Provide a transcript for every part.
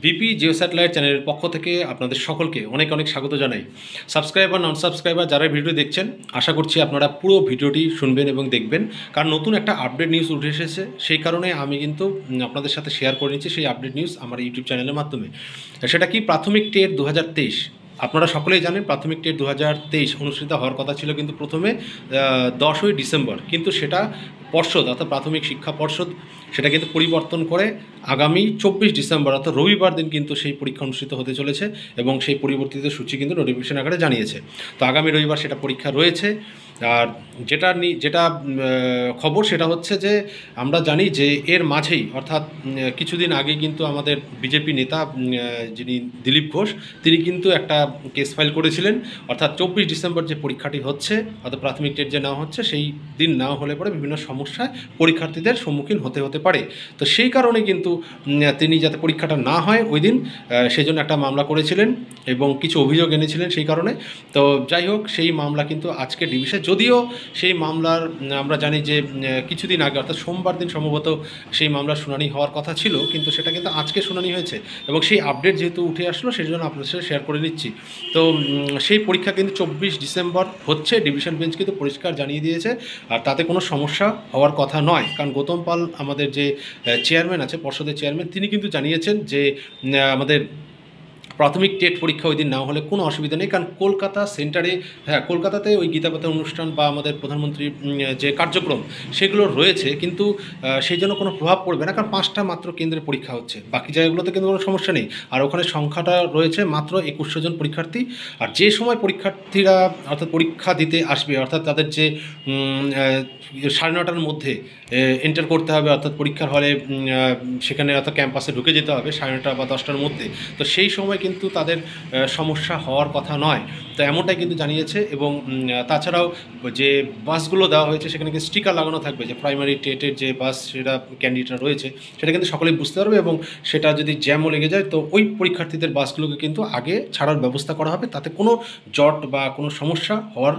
BP Jio satellite চ্যানেলের পক্ষ থেকে আপনাদের সকলকে অনেক অনেক স্বাগত জানাই। সাবস্ক্রাইবার নন সাবস্ক্রাইবার যারা ভিডিও দেখছেন, আশা করছি আপনারা পুরো ভিডিওটি শুনবেন এবং দেখবেন, কারণ নতুন একটা আপডেট নিউজ উঠে এসেছে। সেই কারণে আমি কিন্তু আপনাদের সাথে শেয়ার করে নিচ্ছি সেই আপডেট নিউজ আমার ইউটিউব চ্যানেলের মাধ্যমে। সেটা কি, প্রাথমিক টেট 2023। আপনারা সকলেই জানেন প্রাথমিক টেট 2023 অনুষ্ঠিত হওয়ার কথা ছিল কিন্তু প্রথমে 10ই ডিসেম্বর, কিন্তু সেটা পর্ষদ অর্থাৎ প্রাথমিক শিক্ষা পর্ষদ সেটা কিন্তু পরিবর্তন করে আগামী 24 ডিসেম্বর অর্থাৎ রবিবার দিন কিন্তু সেই পরীক্ষা অনুষ্ঠিত হতে চলেছে এবং সেই পরিবর্তিত সূচি কিন্তু নোটিফিকেশন আকারে জানিয়েছে। তো আগামী রবিবার সেটা পরীক্ষা রয়েছে। আর যেটা খবর সেটা হচ্ছে যে আমরা জানি যে এর মাঝেই অর্থাৎ কিছুদিন আগে কিন্তু আমাদের বিজেপি নেতা যিনি দিলীপ ঘোষ, তিনি কিন্তু একটা কেস ফাইল করেছিলেন, অর্থাৎ 24 ডিসেম্বর যে পরীক্ষাটি হচ্ছে অর্থাৎ প্রাথমিক টেট যে নেওয়া হচ্ছে সেই দিন নেওয়া হলে পরে বিভিন্ন সমস্যায় পরীক্ষার্থীদের সম্মুখীন হতে পারে। তো সেই কারণে কিন্তু তিনি যাতে পরীক্ষাটা না হয় ওই দিন, সেই জন্য একটা মামলা করেছিলেন এবং কিছু অভিযোগ এনেছিলেন সেই কারণে। তো যাই হোক, সেই মামলা কিন্তু আজকে ডিভিশন, যদিও সেই মামলার আমরা জানি যে কিছুদিন আগে অর্থাৎ সোমবার দিন সম্ভবত সেই মামলার শুনানি হওয়ার কথা ছিল, কিন্তু সেটা কিন্তু আজকে শুনানি হয়েছে এবং সেই আপডেট যেহেতু উঠে আসলো সেই জন্য আপনাদের সাথে শেয়ার করে নিচ্ছি। তো সেই পরীক্ষা কিন্তু 24 ডিসেম্বর হচ্ছে, ডিভিশন বেঞ্চ কিন্তু পরিষ্কার জানিয়ে দিয়েছে, আর তাতে কোনো সমস্যা হওয়ার কথা নয়। কারণ গৌতম পাল আমাদের যে চেয়ারম্যান আছে, পর্ষদের চেয়ারম্যান, তিনি কিন্তু জানিয়েছেন যে আমাদের প্রাথমিক টেট পরীক্ষা ওই দিন না হলে কোনো অসুবিধা নেই, কারণ কলকাতা সেন্টারে, কলকাতাতে ওই গীতাপাতা অনুষ্ঠান বা আমাদের প্রধানমন্ত্রীর যে কার্যক্রম সেগুলো রয়েছে, কিন্তু সেই জন্য কোনো প্রভাব পড়বে না, কারণ 5টা মাত্র কেন্দ্রে পরীক্ষা হচ্ছে, বাকি জায়গাগুলোতে কিন্তু কোনো সমস্যা নেই। আর ওখানে সংখ্যাটা রয়েছে মাত্র 2100 জন পরীক্ষার্থী। আর যে সময় পরীক্ষার্থীরা অর্থাৎ পরীক্ষা দিতে আসবে অর্থাৎ তাদের যে 9:30টার মধ্যে এন্টার করতে হবে অর্থাৎ পরীক্ষার হলে সেখানে অর্থাৎ ক্যাম্পাসে ঢুকে যেতে হবে 9:30 বা 10টার মধ্যে, তো সেই সময় কিন্তু তাদের সমস্যা হওয়ার কথা নয়। তো এমনটাই কিন্তু জানিয়েছে। এবং তাছাড়াও যে বাসগুলো দেওয়া হয়েছে সেখানে কিন্তু স্টিকার লাগানো থাকবে যে প্রাইমারি টেটের যে বাস সেটা ক্যান্ডিডেটরা রয়েছে সেটা কিন্তু সকলেই বুঝতে পারবে, এবং সেটা যদি জ্যামও লেগে যায় তো ওই পরীক্ষার্থীদের বাসগুলোকে কিন্তু আগে ছাড়ার ব্যবস্থা করা হবে, তাতে কোনো জট বা কোনো সমস্যা হওয়ার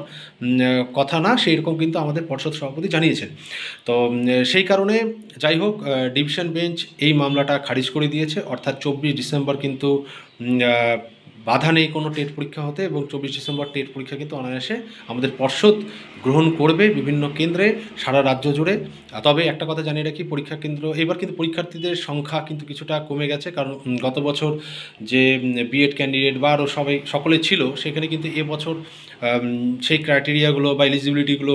কথা না, সেই রকম কিন্তু আমাদের পর্ষদ সভাপতি জানিয়েছেন। তো সেই কারণে যাই হোক, ডিভিশন বেঞ্চ এই মামলাটা খারিজ করে দিয়েছে, অর্থাৎ 24 ডিসেম্বর কিন্তু বাধা নেই কোনো টেট পরীক্ষা হতে, এবং 24 ডিসেম্বর টেট পরীক্ষা কিন্তু অনায়াসে আমাদের পর্ষদ গ্রহণ করবে বিভিন্ন কেন্দ্রে সারা রাজ্য জুড়ে। তবে একটা কথা জানিয়ে রাখি, পরীক্ষা কেন্দ্র এবার কিন্তু পরীক্ষার্থীদের সংখ্যা কিন্তু কিছুটা কমে গেছে, কারণ গত বছর যে বিএড ক্যান্ডিডেট বা আরও সকলে ছিল সেখানে কিন্তু এবছর সেই ক্রাইটেরিয়াগুলো বা এলিজিবিলিটিগুলো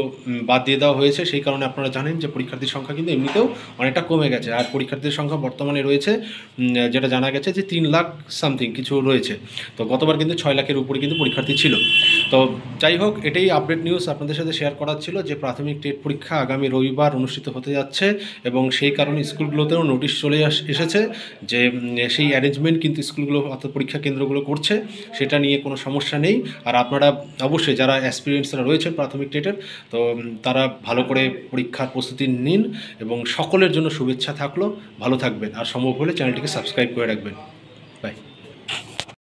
বাদ দিয়ে দেওয়া হয়েছে। সেই কারণে আপনারা জানেন যে পরীক্ষার্থীর সংখ্যা কিন্তু এমনিতেও অনেকটা কমে গেছে, আর পরীক্ষার্থীর সংখ্যা বর্তমানে রয়েছে যেটা জানা গেছে যে 3 লাখ সামথিং কিছু রয়েছে। তো গতবার কিন্তু 6 লাখের উপরে কিন্তু পরীক্ষার্থী ছিল। তো যাই হোক, এটাই আপডেট নিউজ আপনাদের সাথে শেয়ার করার ছিল যে প্রাথমিক টেট পরীক্ষা আগামী রবিবার অনুষ্ঠিত হতে যাচ্ছে, এবং সেই কারণে স্কুলগুলোতেও নোটিশ চলে এসেছে যে সেই অ্যারেঞ্জমেন্ট কিন্তু স্কুলগুলো অর্থাৎ পরীক্ষা কেন্দ্রগুলো করছে, সেটা নিয়ে কোনো সমস্যা নেই। আর আপনারা অবশ্যই যারা অ্যাসপিরিয়েন্টসরা রয়েছে প্রাথমিক টেটের, তো তারা ভালো করে পরীক্ষার প্রস্তুতি নিন, এবং সকলের জন্য শুভেচ্ছা থাকলো, ভালো থাকবেন, আর সম্ভব হলে চ্যানেলটিকে সাবস্ক্রাইব করে রাখবেন।